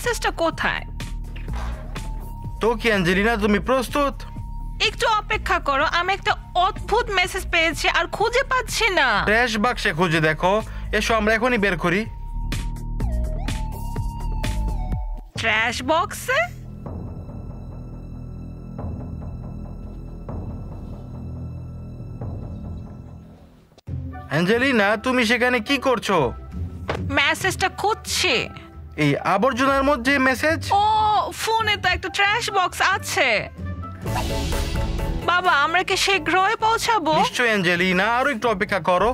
মেসেজটা কোথায়? তো কি অ্যাঞ্জেলিনা, তুমি প্রস্তুত? একটু অপেক্ষা করো, আমি একটা অদ্ভুত মেসেজ পেয়েছি আর খুঁজে পাচ্ছি না। ট্র্যাশ বাক্সে খুঁজে দেখো। এসো আমরা এখনই বের করি। ট্র্যাশ বক্সে? অ্যাঞ্জেলিনা, তুমি সেখানে কি করছো? মেসেজটা খুঁজছি। এই আবর্জনার মধ্যে মেসেজ? ও, ফোনে তো একটা ট্র্যাশ বক্স আছে। বাবা, আমরা কি শীঘ্রই পৌঁছাবো? নিশ্চয়ই অ্যাঞ্জেলিনা, আরো একটু অপেক্ষা করো।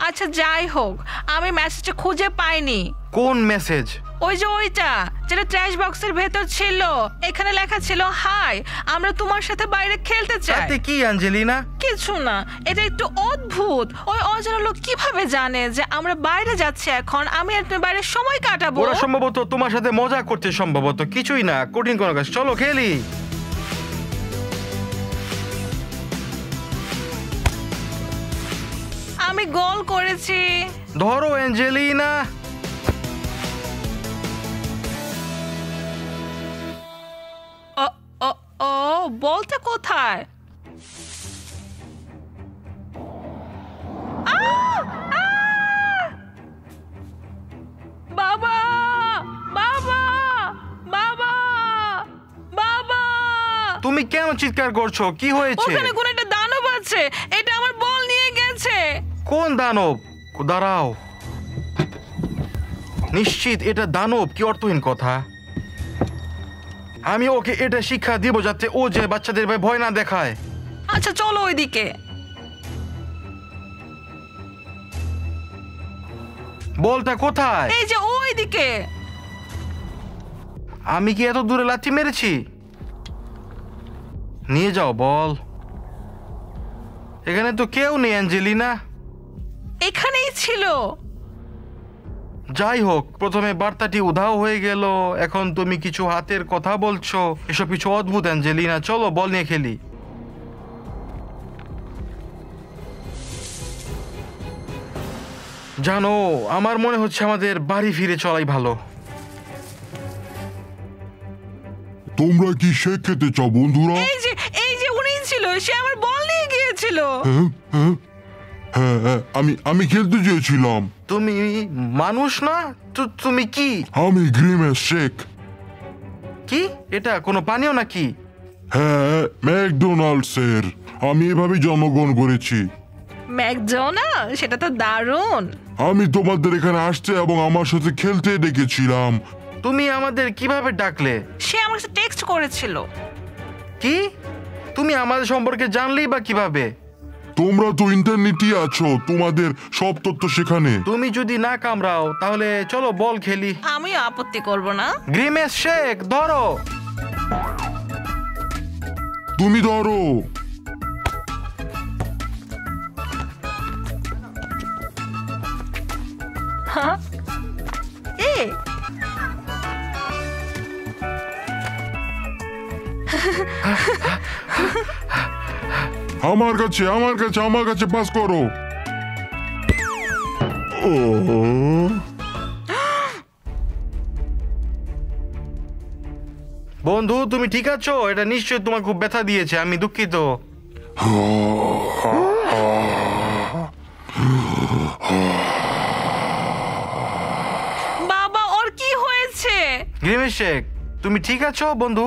আচ্ছা, যাই হোক, আমি মেসেজটা খুঁজে পাইনি। কোন মেসেজ? ওই যে ওইটা, যেটা ট্র্যাশ বক্সের ভেতর ছিল। এখানে লেখা ছিল, হাই, আমরা তোমার সাথে বাইরে খেলতে চাই। তাতে কি অ্যাঞ্জেলিনা? কিছু না, এটা একটু অদ্ভুত। ওই অজানা লোক কিভাবে জানে যে আমরা বাইরে যাচ্ছি এখন? আমি আর তুমি বাইরে সময় কাটাবো। ওরা সম্ভবত তোমার সাথে মজা করছে, সম্ভবত কিছুই না, কঠিন কোনো কাজ। চলো খেলি। আমি গোল করেছি। ধরো অ্যাঞ্জেলিনা। ও ও ও, বলটা কোথায়? বাবা, বাবা, বাবা, বাবা! তুমি কেন চিৎকার করছো? কি হয়েছে? ওখানে কোন একটা দানব আছে, এটা আমার বল নিয়ে গেছে। কোন দানব? দাঁড়াও, নিশ্চিত এটা দানব? কি অর্থহীন কথা। আমি ওকে এটা শিক্ষা দিব যাতে ও যে বাচ্চাদের ভয় না দেখায়। আচ্ছা, চলো ওইদিকে। বলটা কোথায়? এই যে ওইদিকে। আমি কি এত দূরে লাথি মেরেছি? নিয়ে যাও বল। এখানে তো কেউ নেই অ্যাঞ্জেলিনা। এখানেই ছিল। যাই হোক, প্রথমে বার্তাটি উধাও হয়ে গেল, এখন তুমি কিছু হাতের কথা বলছো। এসব কিছু অদ্ভুত অ্যাঞ্জেলিনা। চলো বল নিয়ে খেলি। জানো, আমার মনে হচ্ছে আমাদের বাড়ি ফিরে চলাই ভালো। তোমরা কি শেক খেতে চাও বন্ধুরা? এই যে উনি ছিল, সে আমার বল নিয়ে গিয়েছিল। হ্যাঁ, আমি খেলতে চেয়েছিলাম। তুমি মানুষ না তো? তুমি কি? আমি গ্রিমেস শেক। কি এটা? কোনো পানীয় নাকি? হ্যাঁ, ম্যাকডোনাল্ডসের। আমি এভাবেই জন্মগ্রহণ করেছি। ম্যাকডোনাল্ড? সেটা তো দারুণ। আমি তোমাদের এখানে আসতে এবং আমার সাথে খেলতে ডেকেছিলাম। তুমি আমাদের কিভাবে ডাকলে? সে আমার সাথে টেক্সট করেছিল। কি? তুমি আমাদের সম্পর্কে জানলেই বা কিভাবে? তোমরা তো ইন্টারনেটই আছো, তোমাদের সব তথ্য সেখানে। তুমি যদি না কামড়াও তাহলে চলো বল খেলি। আমি আপত্তি করব না। গ্রিমেস শেক, ধরো। তুমি ধরো। আমার কাছে পাস করো। বন্ধু, তুমি ঠিক আছো? এটা নিশ্চয়ই তোমার খুব ব্যথা দিয়েছে, আমি দুঃখিত। বাবা, ওর কি হয়েছে? গ্রিমেস শেক, তুমি ঠিক আছো বন্ধু?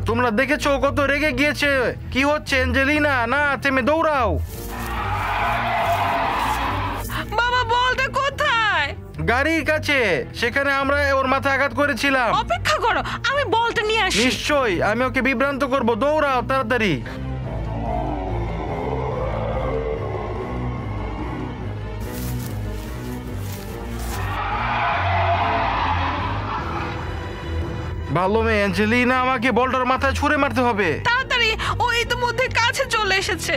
তোমরা দেখেছো কত রেগে গিয়েছে? কি হচ্ছে অ্যাঞ্জেলিনা? না, থেমে দৌড়াও। বাবা, বলটা কোথায়? গাড়ির কাছে, সেখানে আমরা ওর মাথায় আঘাত করেছিলাম। অপেক্ষা করো, আমি বলটা নিয়ে আসি। নিশ্চয়ই, আমি ওকে বিভ্রান্ত করব। দৌড়াও তাড়াতাড়ি। ভালো মেয়ে অ্যাঞ্জেলিনা, আমাকে বলটার মাথায় ছুঁড়ে মারতে হবে। তাড়াতাড়ি, ও ইতিমধ্যে কাছে চলে এসেছে।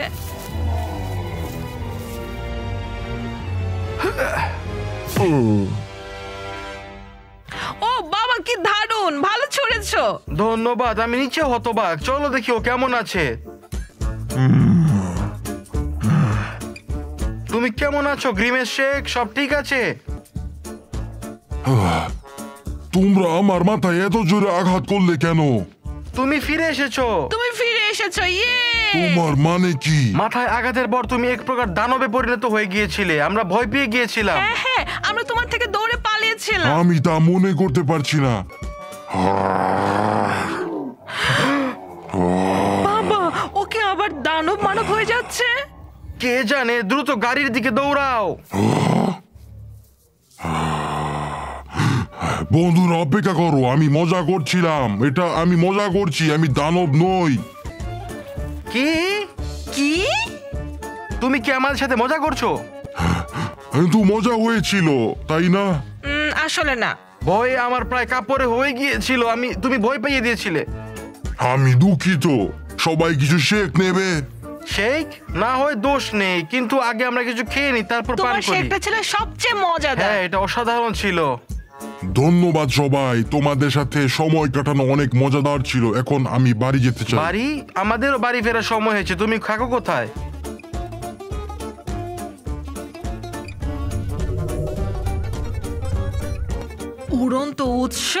ও বাবা, কি দারুণ, ভালো ছুঁড়েছো। ধন্যবাদ। আমি নিচে হতবাক। চলো দেখি ও কেমন আছে। তুমি কেমন আছো গ্রিমেশ শেখ? সব ঠিক আছে? তোমরা আমার মাথায় এত জোরে আঘাত করলে কেন? তুমি ফিরে এসেছো। তুমি ফিরে এসেছো, ইয়ে। তোমার মানে কি? মাথায় আঘাতের পর তুমি এক প্রকার দানবে পরিণত হয়ে গিয়েছিলে। আমরা ভয় পেয়ে গিয়েছিলাম। হ্যাঁ হ্যাঁ, আমরা তোমার থেকে দৌড়ে পালিয়েছিলাম। আমি তা মনে করতে পারছি না। বাবা, ওকে আবার দানব মানব হয়ে যাচ্ছে। কে জানে, দ্রুত গাড়ির দিকে দৌড়াও। বন্ধুরা অপেক্ষা করো, আমি মজা করছিলাম। আমি মজা করছি, আমি দানব নই। কি? কি? তুমি কি আমাদের সাথে মজা করছো? কিন্তু মজা হয়েছিল, তাই না? আসলে না। ভয়ে আমার প্রায় কাপড়ে হয়ে গিয়েছিল। তুমি ভয় পাইয়ে দিয়েছিলে। আমি দুঃখিত। সবাই কিছু শেক নেবে? শেখ না হয় দোষ নেই, কিন্তু আগে আমরা কিছু খেয়ে নিই, তারপর পান তোমার করি। শেকটা ছিল সবচেয়ে মজাদার। হ্যাঁ, এটা অসাধারণ ছিল। ধন্যবাদ সবাই, তোমাদের সাথে সময় কাটানো অনেক মজাদার ছিল। এখন আমি বাড়ি যেতে চাই। বাড়ি? আমাদেরও বাড়ি ফেরার সময় হয়েছে। তুমি থাকো কোথায়? উড়ন্ত উৎস?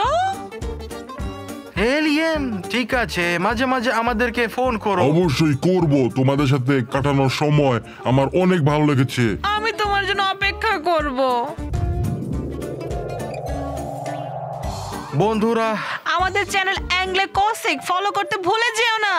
এলিয়েন? ঠিক আছে, মাঝে মাঝে আমাদেরকে ফোন করো। অবশ্যই করব। তোমাদের সাথে কাটানোর সময় আমার অনেক ভালো লেগেছে। আমি তোমার জন্য অপেক্ষা করব। বন্ধুরা, আমাদের চ্যানেল অ্যাংলে কসিক ফলো করতে ভুলে যেও না।